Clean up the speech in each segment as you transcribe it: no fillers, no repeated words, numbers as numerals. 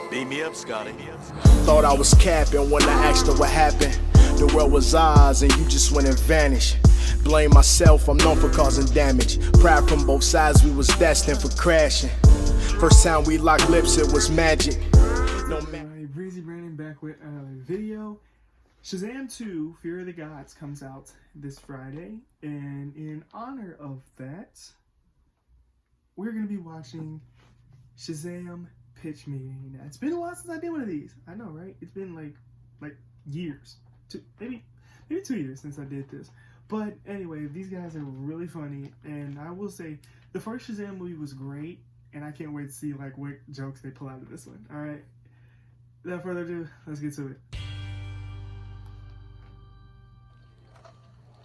Beat me up, Scotty. Thought I was capping when I asked her what happened. The world was ours and you just went and vanished. Blame myself, I'm known for causing damage. Pride from both sides, we was destined for crashing. First time we locked lips, it was magic. No Breezy Brandon back with another video. Shazam 2, Fear of the Gods comes out this Friday, and in honor of that, we're going to be watching Shazam Pitch Meeting. Now, it's been a while since I did one of these. I know, right? It's been like years. Maybe 2 years since I did this. But anyway, these guys are really funny, and I will say, the first Shazam movie was great, and I can't wait to see like what jokes they pull out of this one. Alright, without further ado, let's get to it.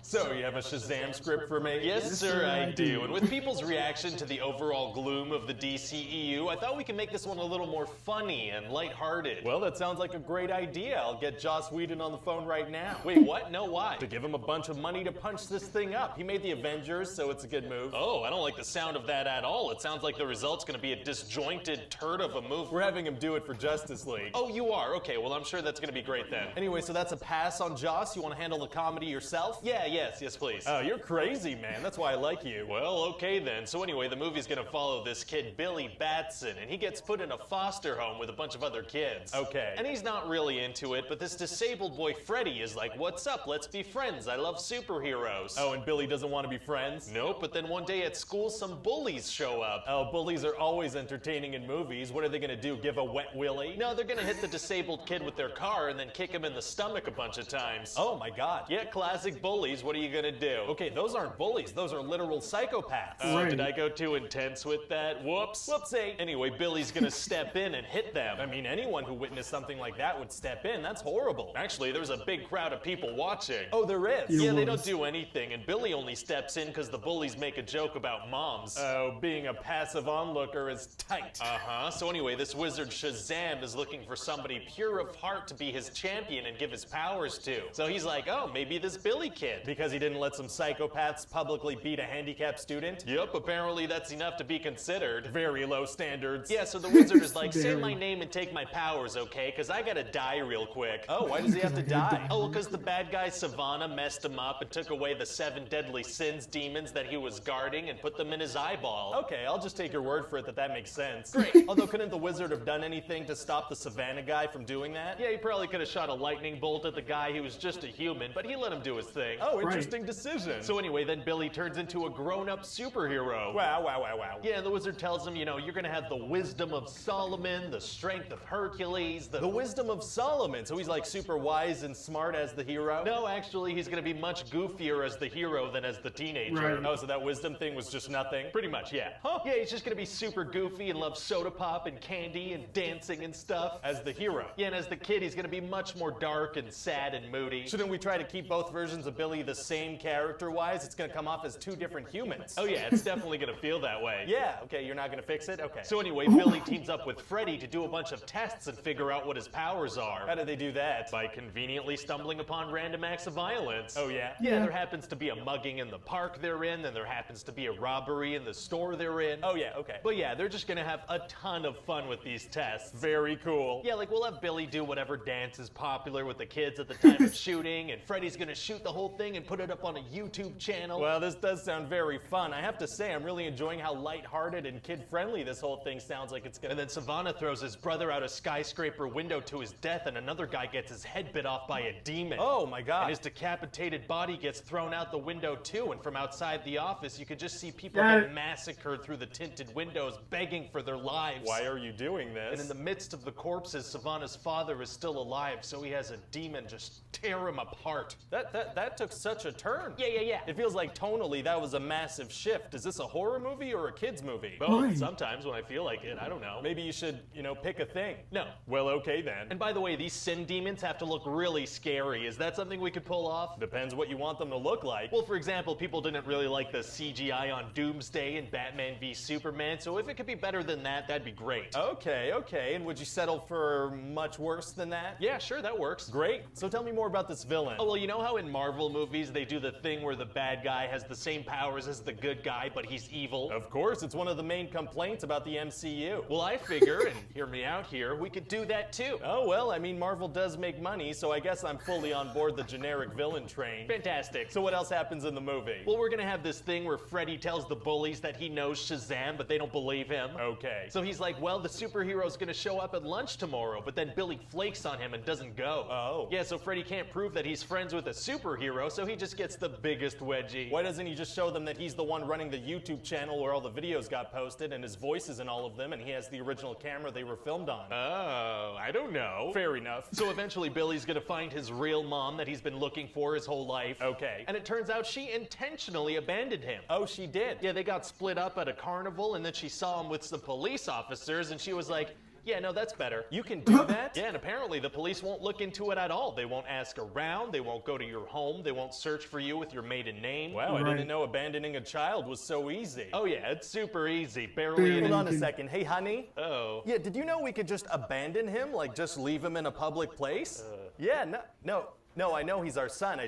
So, you have a Shazam script for me? Yes, sir, I do. And with people's reaction to the overall gloom of the DCEU, I thought we could make this one a little more funny and lighthearted. Well, that sounds like a great idea. I'll get Joss Whedon on the phone right now. Wait, what? No, why? To give him a bunch of money to punch this thing up. He made the Avengers, so it's a good move. Oh, I don't like the sound of that at all. It sounds like the result's gonna be a disjointed turd of a movie. We're having him do it for Justice League. Oh, you are? Okay, well, I'm sure that's gonna be great then. Anyway, so that's a pass on Joss. You wanna handle the comedy yourself? Yes, please. Oh, you're crazy, man. That's why I like you. Well, okay then. So anyway, the movie's gonna follow this kid, Billy Batson, and he gets put in a foster home with a bunch of other kids. Okay. And he's not really into it, but this disabled boy, Freddy, is like, what's up? Let's be friends. I love superheroes. Oh, and Billy doesn't want to be friends? Nope, but then one day at school, some bullies show up. Oh, bullies are always entertaining in movies. What are they gonna do, give a wet willy? No, they're gonna hit the disabled kid with their car and then kick him in the stomach a bunch of times. Oh my god. Yeah, classic bullies. What are you gonna do? Okay, those aren't bullies, those are literal psychopaths. Right. Did I go too intense with that? Whoops. Whoopsie. Anyway, Billy's gonna step in and hit them. I mean, anyone who witnessed something like that would step in. That's horrible. Actually, there's a big crowd of people watching. Oh, there is? Yeah, they don't do anything, and Billy only steps in because the bullies make a joke about moms. Oh, being a passive onlooker is tight. Uh-huh. So anyway, this wizard Shazam is looking for somebody pure of heart to be his champion and give his powers to. So he's like, oh, maybe this Billy kid, because he didn't let some psychopaths publicly beat a handicapped student? Yep, apparently that's enough to be considered. Very low standards. Yeah, so the wizard is like, say my name and take my powers, okay? Because I gotta die real quick. Oh, why does he have to die? Oh, because the bad guy Savannah messed him up and took away the 7 deadly sins demons that he was guarding and put them in his eyeball. Okay, I'll just take your word for it that makes sense. Great. Although, couldn't the wizard have done anything to stop the Savannah guy from doing that? Yeah, he probably could have shot a lightning bolt at the guy who was just a human, but he let him do his thing. Oh, interesting decision. So anyway, then Billy turns into a grown-up superhero. Wow. Yeah, the wizard tells him, you know, you're gonna have the wisdom of Solomon, the strength of Hercules, the wisdom of Solomon. So he's like super wise and smart as the hero? No, actually, he's gonna be much goofier as the hero than as the teenager. Right. Oh, so that wisdom thing was just nothing? Pretty much, yeah. Huh? Yeah, he's just gonna be super goofy and love soda pop and candy and dancing and stuff as the hero. Yeah, and as the kid, he's gonna be much more dark and sad and moody. Shouldn't we try to keep both versions of Billy the same character-wise? It's gonna come off as 2 different humans. Oh yeah, it's definitely gonna feel that way. Yeah, okay, you're not gonna fix it? Okay. So anyway, Billy teams up with Freddy to do a bunch of tests and figure out what his powers are. How do they do that? By conveniently stumbling upon random acts of violence. Oh yeah? Yeah, there happens to be a mugging in the park they're in, then there happens to be a robbery in the store they're in. Oh yeah, okay. But yeah, they're just gonna have a ton of fun with these tests. Very cool. Yeah, like we'll have Billy do whatever dance is popular with the kids at the time of shooting, and Freddy's gonna shoot the whole thing and put it up on a YouTube channel. Well, this does sound very fun. I have to say, I'm really enjoying how lighthearted and kid-friendly this whole thing sounds like it's gonna. And then Savannah throws his brother out a skyscraper window to his death, and another guy gets his head bit off by a demon. Oh my god. And his decapitated body gets thrown out the window too, and from outside the office, you could just see people get massacred through the tinted windows, begging for their lives. Why are you doing this? And in the midst of the corpses, Savannah's father is still alive, so he has a demon just tear him apart. That took such a turn. Yeah. It feels like tonally that was a massive shift. Is this a horror movie or a kid's movie? Both. Sometimes when I feel like it, I don't know. Maybe you should, pick a thing. No. Well, okay then. And by the way, these sin demons have to look really scary. Is that something we could pull off? Depends what you want them to look like. Well, for example, people didn't really like the CGI on Doomsday and Batman v Superman, so if it could be better than that, that'd be great. Okay. And would you settle for much worse than that? Yeah, sure, that works. Great. So tell me more about this villain. Oh, well, you know how in Marvel movies movies, they do the thing where the bad guy has the same powers as the good guy, but he's evil? Of course, it's one of the main complaints about the MCU. Well, I figure, and hear me out here, we could do that too. Oh, well, I mean, Marvel does make money, so I guess I'm fully on board the generic villain train. Fantastic. So what else happens in the movie? Well, we're gonna have this thing where Freddy tells the bullies that he knows Shazam, but they don't believe him. Okay. So he's like, well, the superhero's gonna show up at lunch tomorrow, but then Billy flakes on him and doesn't go. Oh. Yeah, so Freddy can't prove that he's friends with a superhero, so he just gets the biggest wedgie. Why doesn't he just show them that he's the one running the YouTube channel where all the videos got posted and his voice is in all of them and he has the original camera they were filmed on? Oh, I don't know. Fair enough. So eventually Billy's gonna find his real mom that he's been looking for his whole life. Okay. And it turns out she intentionally abandoned him. Oh, she did? Yeah, they got split up at a carnival and then she saw him with some police officers and she was like, yeah, no, that's better. You can do that? Yeah, and apparently the police won't look into it at all. They won't ask around, they won't go to your home, they won't search for you with your maiden name. Wow, I didn't know abandoning a child was so easy. Oh yeah, it's super easy. Barely. Hold on a second. Hey, honey. Oh. Yeah, did you know we could just abandon him? Like, just leave him in a public place? Yeah, no, I know he's our son.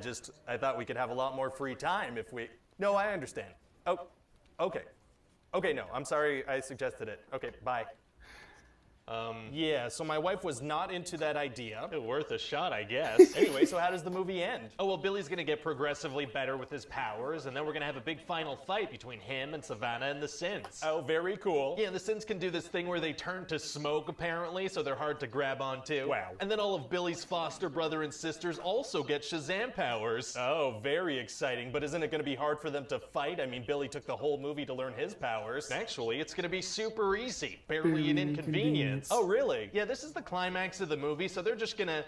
I thought we could have a lot more free time if we... No, I understand. Oh, okay. Okay, no, I'm sorry I suggested it. Okay, bye. Yeah, so my wife was not into that idea. Worth a shot, I guess. Anyway, so how does the movie end? Oh, well, Billy's gonna get progressively better with his powers, and then we're gonna have a big final fight between him and Savannah and the Sins. Oh, very cool. Yeah, the Sins can do this thing where they turn to smoke, apparently, so they're hard to grab onto. Wow. And then all of Billy's foster brother and sisters also get Shazam powers. Oh, very exciting, but isn't it gonna be hard for them to fight? I mean, Billy took the whole movie to learn his powers. Actually, it's gonna be super easy. Barely an inconvenience. Oh, really? Yeah, this is the climax of the movie, so they're just gonna,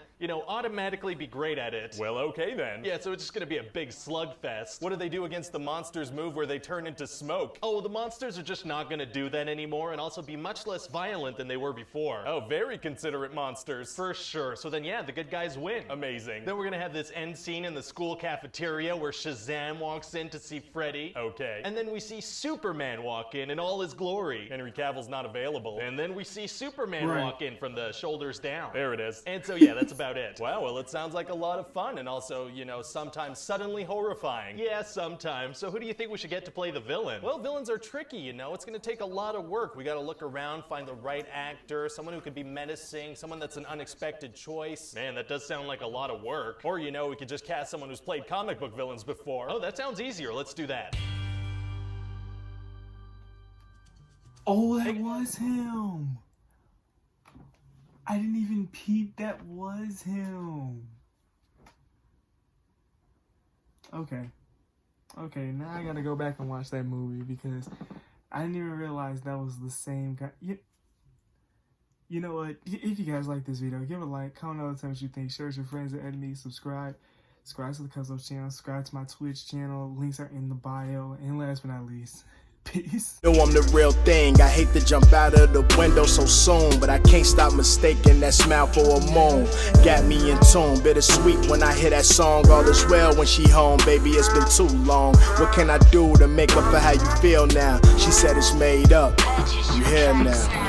automatically be great at it. Well, okay then. Yeah, so it's just gonna be a big slugfest. What do they do against the monsters move where they turn into smoke? Oh, the monsters are just not gonna do that anymore and also be much less violent than they were before. Oh, very considerate monsters. For sure. So then, yeah, the good guys win. Amazing. Then we're gonna have this end scene in the school cafeteria where Shazam walks in to see Freddy. Okay. And then we see Superman walk in all his glory. Henry Cavill's not available. And then we see Superman walk in from the shoulders down. There it is. And so, yeah, that's about it. Wow, well, it sounds like a lot of fun and also, sometimes suddenly horrifying. Yeah, sometimes. So who do you think we should get to play the villain? Well, villains are tricky, It's gonna take a lot of work. We gotta look around, find the right actor, someone who could be menacing, someone that's an unexpected choice. Man, that does sound like a lot of work. Or, we could just cast someone who's played comic book villains before. Oh, that sounds easier. Let's do that. Oh, that was him. I didn't even peep that was him. Okay, now I gotta go back and watch that movie because I didn't even realize that was the same guy. You know what? If you guys like this video, give it a like, comment down, tell me what you think, share with your friends and enemies, subscribe to the Cuzzo channel, subscribe to my Twitch channel, links are in the bio, and last but not least, peace. Know I'm the real thing. I hate to jump out of the window so soon, but I can't stop mistaking that smile for a moon. Got me in tune, bittersweet when I hear that song. All is well when she home, baby, it's been too long. What can I do to make up for how you feel now? She said it's made up. You here now.